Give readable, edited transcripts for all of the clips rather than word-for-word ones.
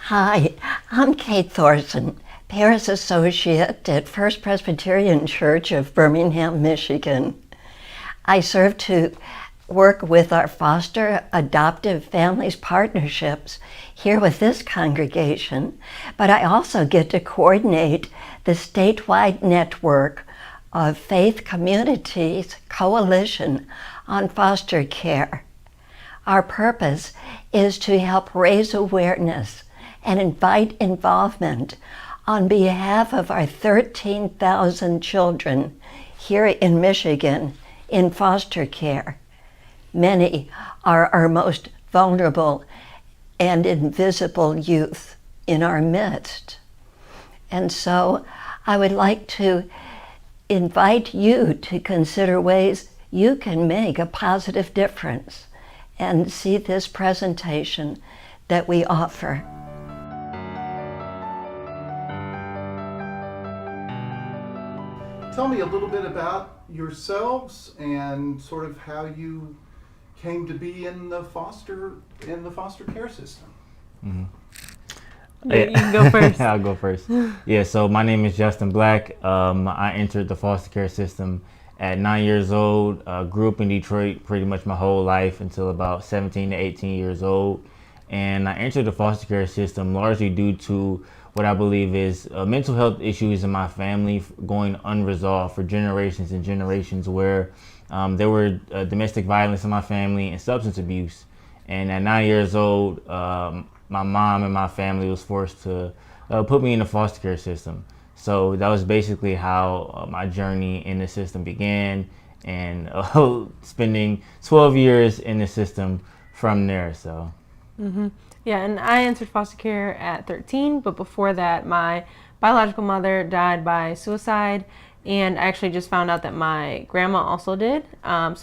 Hi, I'm Kate Thorson, Paris Associate at First Presbyterian Church of Birmingham, Michigan. I serve to work with our foster adoptive families partnerships here with this congregation, but I also get to coordinate the statewide network of Faith Communities Coalition on Foster Care. Our purpose is to help raise awareness and invite involvement on behalf of our 13,000 children here in Michigan in foster care. Many are our most vulnerable and invisible youth in our midst. And so I would like to invite you to consider ways you can make a positive difference and see this presentation that we offer. Tell me a little bit about yourselves and sort of how you came to be in the foster care system. Mm-hmm. You can go first. I'll go first. Yeah, so my name is Justin Black. I entered the foster care system at 9 years old. Grew up in Detroit pretty much my whole life until about 17 to 18 years old. And I entered the foster care system largely due to what I believe is mental health issues in my family going unresolved for generations and generations, where there were domestic violence in my family and substance abuse. And at 9 years old, my mom and my family was forced to put me in the foster care system. So that was basically how my journey in the system began, and spending 12 years in the system from there. So. Mm-hmm. Yeah, and I entered foster care at 13, but before that, my biological mother died by suicide, and I actually just found out that my grandma also did,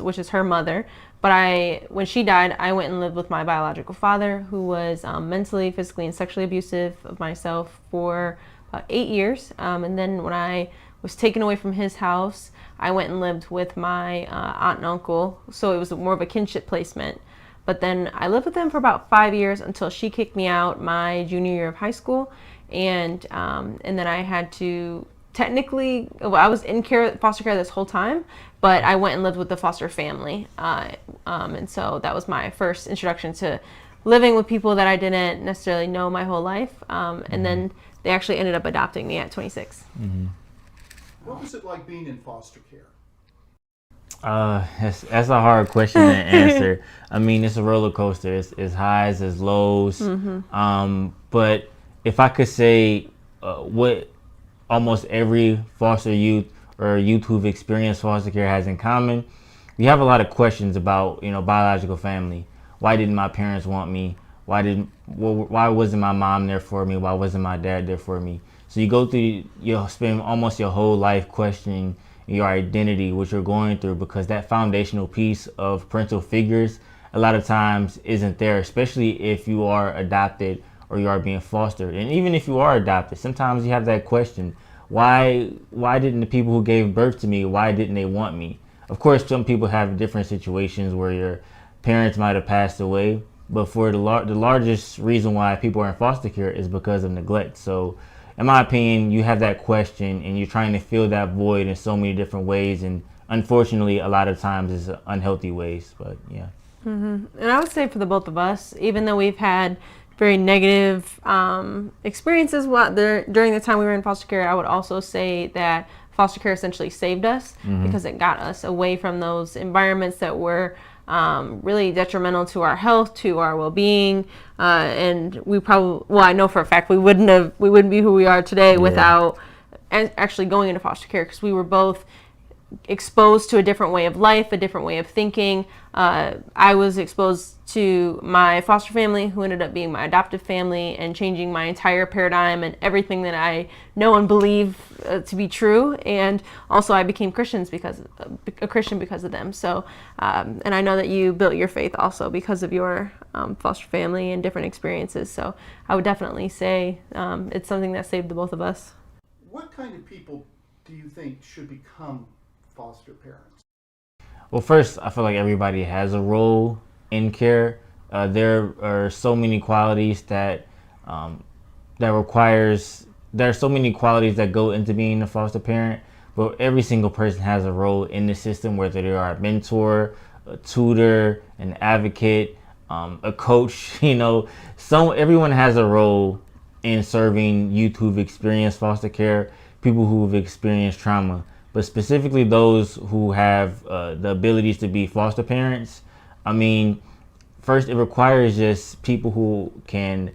which is her mother. But when she died, I went and lived with my biological father, who was mentally, physically, and sexually abusive of myself for about 8 years. And then when I was taken away from his house, I went and lived with my aunt and uncle, so it was more of a kinship placement. But then I lived with them for about 5 years until she kicked me out my junior year of high school. And then I had to I was in foster care this whole time, but I went and lived with the foster family. And so that was my first introduction to living with people that I didn't necessarily know my whole life. And then they actually ended up adopting me at 26. Mm-hmm. What was it like being in foster care? That's a hard question to answer. I mean, it's a roller coaster. It's highs, it's lows. Mm-hmm. But if I could say what almost every foster youth or youth who've experienced foster care has in common, we have a lot of questions about, biological family. Why didn't my parents want me? Why wasn't my mom there for me? Why wasn't my dad there for me? So you'll spend almost your whole life questioning your identity, what you're going through, because that foundational piece of parental figures a lot of times isn't there, especially if you are adopted or you are being fostered. And even if you are adopted, sometimes you have that question, why didn't the people who gave birth to me, why didn't they want me? Of course, some people have different situations where your parents might have passed away, but for the largest reason why people are in foster care is because of neglect. So in my opinion, you have that question and you're trying to fill that void in so many different ways, and unfortunately a lot of times it's unhealthy ways, but yeah. Mm-hmm. And I would say for the both of us, even though we've had very negative experiences during the time we were in foster care, I would also say that foster care essentially saved us, Mm-hmm. because it got us away from those environments that were really detrimental to our health, to our well-being, and I know for a fact we wouldn't be who we are today without actually going into foster care, because we were both exposed to a different way of life, a different way of thinking. I was exposed to my foster family, who ended up being my adoptive family, and changing my entire paradigm and everything that I know and believe to be true. And also I became a Christian because of them. So, and I know that you built your faith also because of your foster family and different experiences. So I would definitely say it's something that saved the both of us. What kind of people do you think should become foster parents? Well, first, I feel like everybody has a role in care. There are so many qualities that there are so many qualities that go into being a foster parent, but every single person has a role in the system, whether they are a mentor, a tutor, an advocate, a coach. Everyone has a role in serving youth who've experienced foster care, people who've experienced trauma, but specifically those who have the abilities to be foster parents. I mean, first, it requires just people who can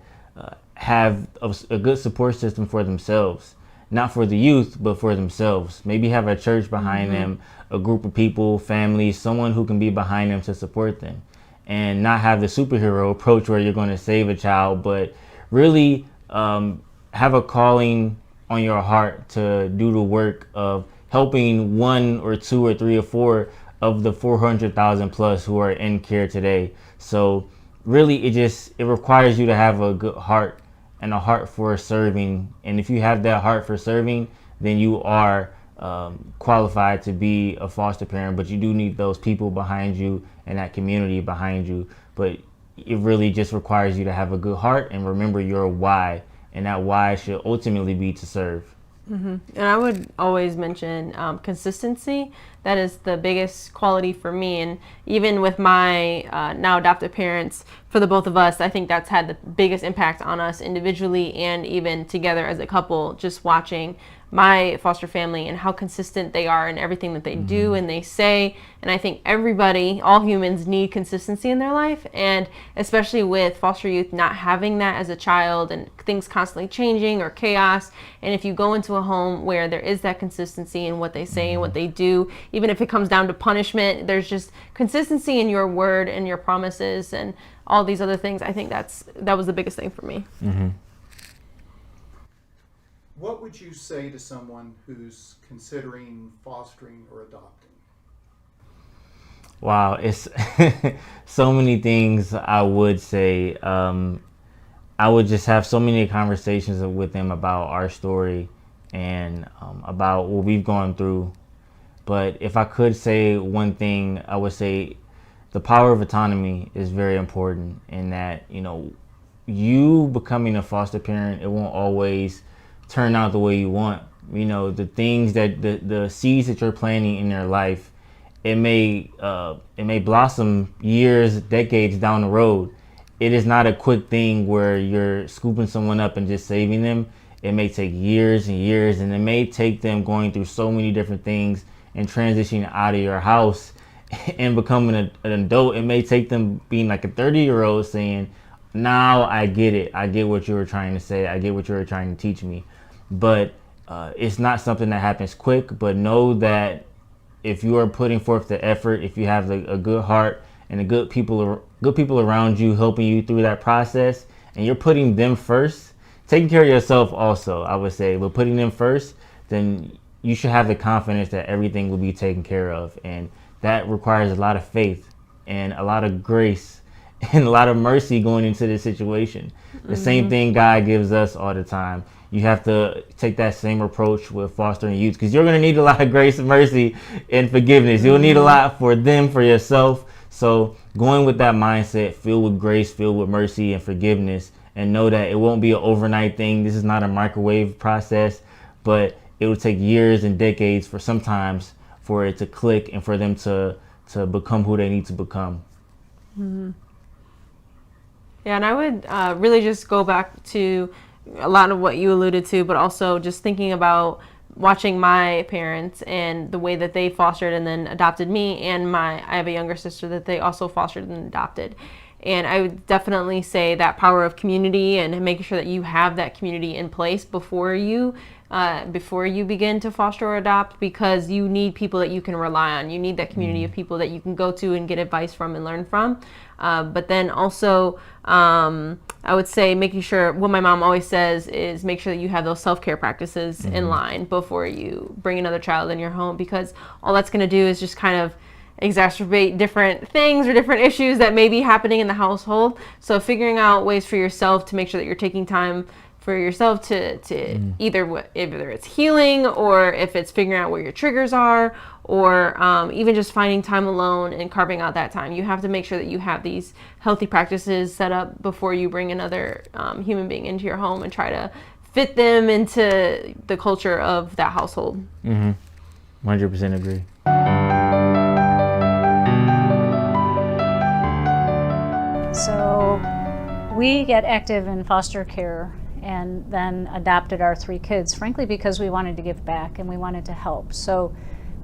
have a good support system for themselves, not for the youth, but for themselves. Maybe have a church behind them, a group of people, families, someone who can be behind them to support them, and not have the superhero approach where you're going to save a child, but really have a calling on your heart to do the work of helping 1 or 2 or 3 or 4 of the 400,000 plus who are in care today. So really it requires you to have a good heart and a heart for serving. And if you have that heart for serving, then you are qualified to be a foster parent. But you do need those people behind you and that community behind you. But it really just requires you to have a good heart and remember your why. And that why should ultimately be to serve. And I would always mention consistency. That is the biggest quality for me. And even with my now adoptive parents, for the both of us, I think that's had the biggest impact on us individually and even together as a couple, just watching my foster family and how consistent they are in everything that they do and they say. And I think everybody, all humans, need consistency in their life, and especially with foster youth not having that as a child and things constantly changing or chaos. And if you go into a home where there is that consistency in what they say and what they do, even if it comes down to punishment, there's just consistency in your word and your promises and all these other things. I think that was the biggest thing for me. What would you say to someone who's considering fostering or adopting? Wow, it's so many things I would say. I would just have so many conversations with them about our story and about what we've gone through. But if I could say one thing, I would say the power of autonomy is very important in that, you becoming a foster parent, it won't always turn out the way you want. The things that the seeds that you're planting in their life, it may blossom years, decades down the road. It is not a quick thing where you're scooping someone up and just saving them. It may take years and years, and it may take them going through so many different things and transitioning out of your house and becoming an adult. It may take them being like a 30-year-old saying, now I get it. I get what you were trying to say. I get what you were trying to teach me. But it's not something that happens quick. But know that if you are putting forth the effort, if you have a good heart and the good people around you helping you through that process, and you're putting them first, taking care of yourself also, I would say, but putting them first, then you should have the confidence that everything will be taken care of. And that requires a lot of faith and a lot of grace and a lot of mercy going into this situation. The same thing God gives us all the time. You have to take that same approach with fostering youth, because you're going to need a lot of grace and mercy and forgiveness. You'll need a lot for them, for yourself. So going with that mindset, filled with grace, filled with mercy and forgiveness, and know that it won't be an overnight thing. This is not a microwave process, but it will take years and decades sometimes for it to click and for them to become who they need to become. Yeah, and I would really just go back to a lot of what you alluded to, but also just thinking about watching my parents and the way that they fostered and then adopted me, and I have a younger sister that they also fostered and adopted. And I would definitely say that power of community and making sure that you have that community in place before you begin to foster or adopt, because you need people that you can rely on. You need that community of people that you can go to and get advice from and learn from. But then also, I would say making sure, what my mom always says is make sure that you have those self-care practices in line before you bring another child in your home, because all that's going to do is just kind of exacerbate different things or different issues that may be happening in the household. So figuring out ways for yourself to make sure that you're taking time for yourself to either it's healing, or if it's figuring out where your triggers are, or even just finding time alone and carving out that time. You have to make sure that you have these healthy practices set up before you bring another human being into your home and try to fit them into the culture of that household. 100% agree. So we get active in foster care and then adopted our 3 kids, frankly, because we wanted to give back and we wanted to help. So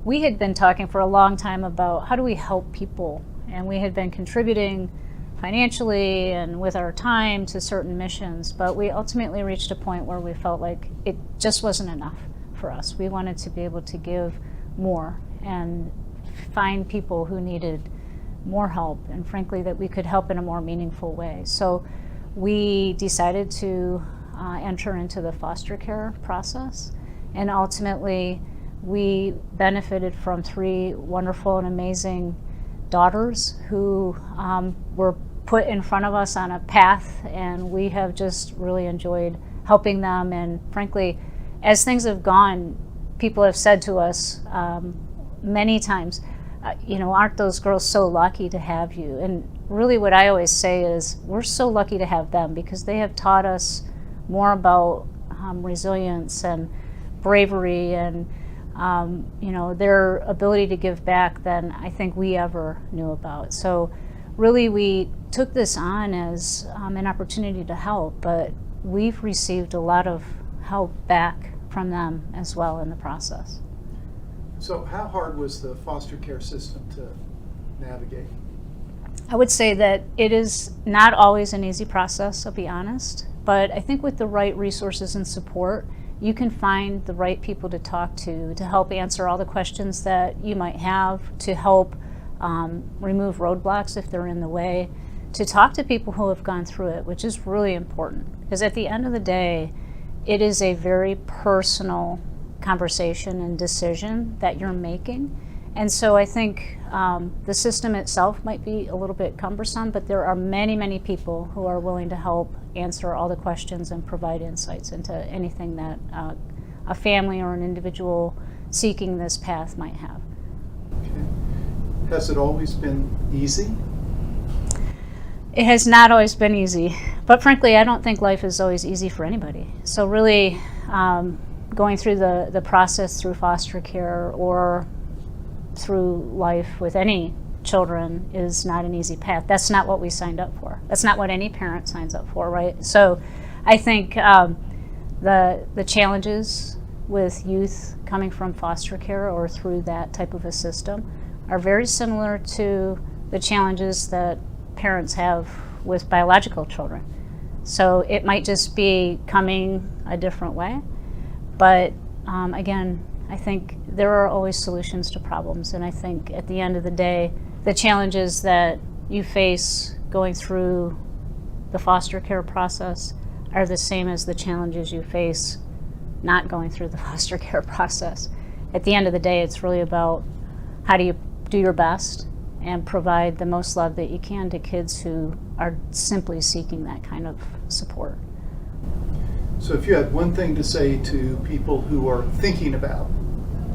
we had been talking for a long time about how do we help people, and we had been contributing financially and with our time to certain missions, but we ultimately reached a point where we felt like it just wasn't enough for us. We wanted to be able to give more and find people who needed more help, and frankly that we could help in a more meaningful way. So we decided to enter into the foster care process, and ultimately we benefited from 3 wonderful and amazing daughters who were put in front of us on a path, and we have just really enjoyed helping them. And frankly, as things have gone, people have said to us many times, aren't those girls so lucky to have you? And really what I always say is we're so lucky to have them, because they have taught us more about resilience and bravery and their ability to give back than I think we ever knew about. So really we took this on as an opportunity to help, but we've received a lot of help back from them as well in the process. So how hard was the foster care system to navigate? I would say that it is not always an easy process, I'll be honest, but I think with the right resources and support, you can find the right people to talk to help answer all the questions that you might have, to help remove roadblocks if they're in the way, to talk to people who have gone through it, which is really important. Because at the end of the day, it is a very personal conversation and decision that you're making. And so I think the system itself might be a little bit cumbersome, but there are many, many people who are willing to help answer all the questions and provide insights into anything that a family or an individual seeking this path might have. Okay. Has it always been easy? It has not always been easy, but frankly, I don't think life is always easy for anybody. So really, going through the process through foster care or through life with any children is not an easy path. That's not what we signed up for. That's not what any parent signs up for, right? So I think the challenges with youth coming from foster care or through that type of a system are very similar to the challenges that parents have with biological children. So it might just be coming a different way, but again, I think there are always solutions to problems, and I think at the end of the day, the challenges that you face going through the foster care process are the same as the challenges you face not going through the foster care process. At the end of the day, it's really about how do you do your best and provide the most love that you can to kids who are simply seeking that kind of support. So if you had one thing to say to people who are thinking about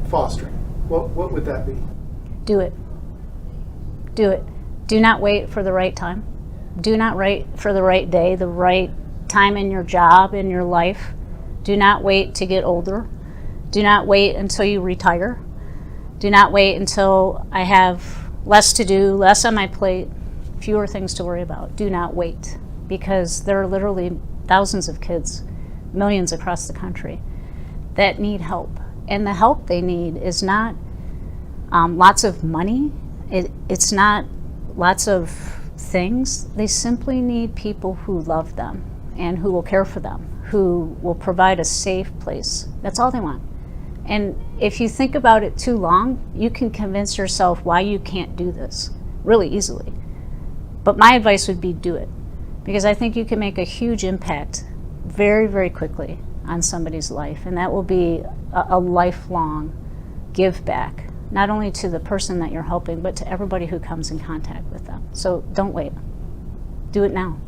fostering, what would that be? Do it. Do it. Do not wait for the right time. Do not wait for the right day, the right time in your job, in your life. Do not wait to get older. Do not wait until you retire. Do not wait until I have less to do, less on my plate, fewer things to worry about. Do not wait, because there are literally thousands of kids, millions across the country, that need help. And the help they need is not lots of money. It's not lots of things. They simply need people who love them and who will care for them, who will provide a safe place. That's all they want. And if you think about it too long, you can convince yourself why you can't do this really easily. But my advice would be do it, because I think you can make a huge impact very, very quickly on somebody's life, and that will be a lifelong give back, not only to the person that you're helping, but to everybody who comes in contact with them. So don't wait. Do it now.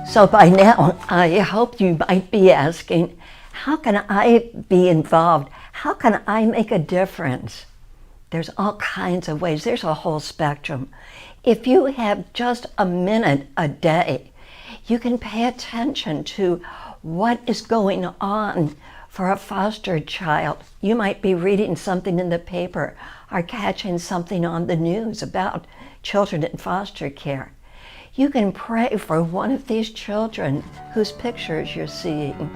So by now, I hope you might be asking, how can I be involved? How can I make a difference? There's all kinds of ways. There's a whole spectrum. If you have just a minute a day, you can pay attention to what is going on for a foster child. You might be reading something in the paper or catching something on the news about children in foster care. You can pray for one of these children whose pictures you're seeing.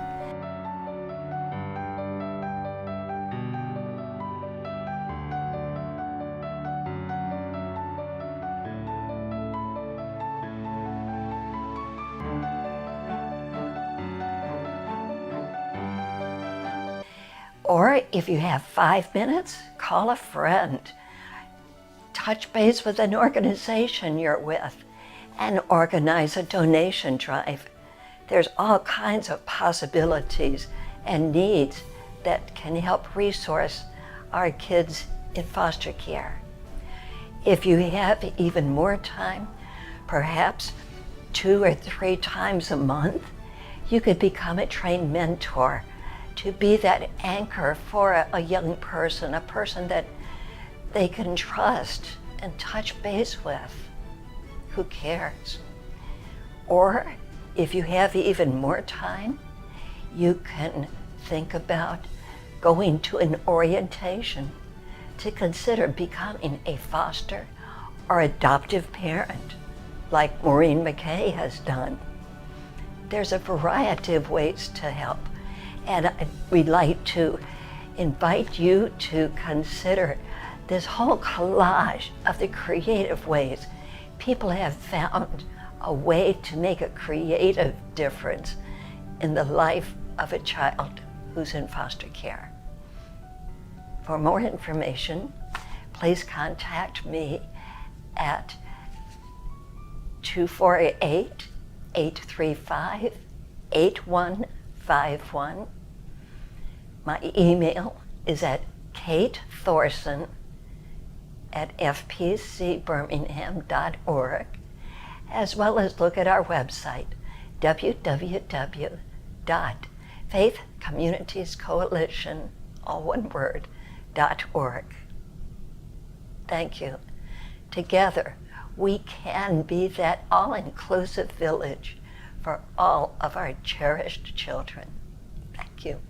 Or if you have 5 minutes, call a friend. Touch base with an organization you're with and organize a donation drive. There's all kinds of possibilities and needs that can help resource our kids in foster care. If you have even more time, perhaps 2 or 3 times a month, you could become a trained mentor to be that anchor for a young person, a person that they can trust and touch base with, who cares. Or if you have even more time, you can think about going to an orientation to consider becoming a foster or adoptive parent, like Maureen McKay has done. There's a variety of ways to help. And we'd like to invite you to consider this whole collage of the creative ways people have found a way to make a creative difference in the life of a child who's in foster care. For more information, please contact me at 248-835-8151. My email is at katethorson@fpcbirmingham.org, as well as look at our website, www.faithcommunitiescoalition, all one word, .org. Thank you. Together, we can be that all-inclusive village for all of our cherished children. Thank you.